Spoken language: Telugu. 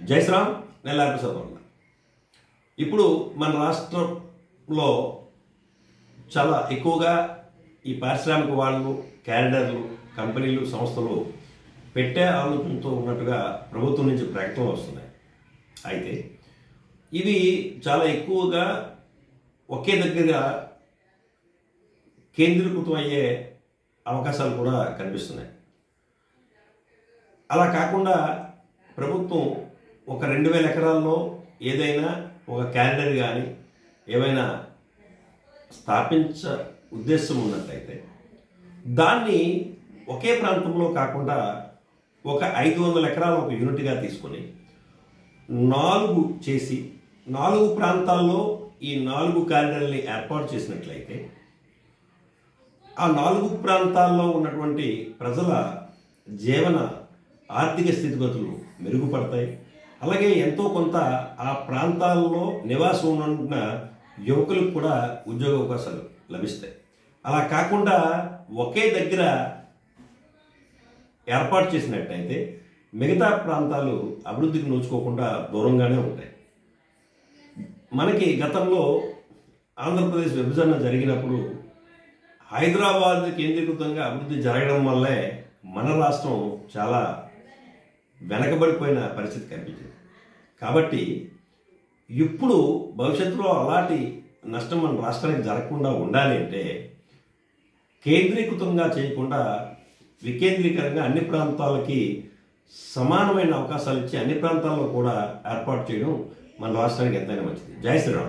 జై శ్రీరామ్. నేను లాభప్రసాద్ ఉన్నా. ఇప్పుడు మన రాష్ట్రంలో చాలా ఎక్కువగా ఈ పారిశ్రామిక వాళ్ళు, క్యారిడర్లు, కంపెనీలు, సంస్థలు పెట్టే ఆలోచనతో ఉన్నట్టుగా ప్రభుత్వం నుంచి ప్రకటనలు వస్తున్నాయి. అయితే ఇవి చాలా ఎక్కువగా ఒకే దగ్గర కేంద్రీకృతం అయ్యే అవకాశాలు కూడా కనిపిస్తున్నాయి. అలా కాకుండా ప్రభుత్వం ఒక 2000 ఎకరాల్లో ఏదైనా ఒక క్యారిడర్ కానీ ఏమైనా స్థాపించ ఉద్దేశం ఉన్నట్లయితే దాన్ని ఒకే ప్రాంతంలో కాకుండా ఒక 500 ఎకరాల ఒక యూనిట్గా తీసుకొని 4 చేసి 4 ప్రాంతాల్లో ఈ 4 క్యారిడర్ని ఏర్పాటు చేసినట్లయితే ఆ 4 ప్రాంతాల్లో ఉన్నటువంటి ప్రజల జీవన ఆర్థిక స్థితిగతులు మెరుగుపడతాయి. అలాగే ఎంతో కొంత ఆ ప్రాంతాల్లో నివాసం ఉన్న యువకులకు కూడా ఉద్యోగ అవకాశాలు లభిస్తాయి. అలా కాకుండా ఒకే దగ్గర ఏర్పాటు చేసినట్టయితే మిగతా ప్రాంతాలు అభివృద్ధికి నోచుకోకుండా దూరంగానే ఉంటాయి. మనకి గతంలో ఆంధ్రప్రదేశ్ విభజన జరిగినప్పుడు హైదరాబాద్ కేంద్రీకృతంగా అభివృద్ధి జరగడం వల్లే మన రాష్ట్రం చాలా వెనకబడిపోయిన పరిస్థితి కనిపించింది. కాబట్టి ఇప్పుడు భవిష్యత్తులో అలాంటి నష్టం మన రాష్ట్రానికి జరగకుండా ఉండాలి అంటే కేంద్రీకృతంగా చేయకుండా వికేంద్రీకరంగా అన్ని ప్రాంతాలకి సమానమైన అవకాశాలు ఇచ్చి అన్ని ప్రాంతాల్లో కూడా ఏర్పాటు చేయడం మన రాష్ట్రానికి ఎంతైనా మంచిది. జై శ్రీరామ్.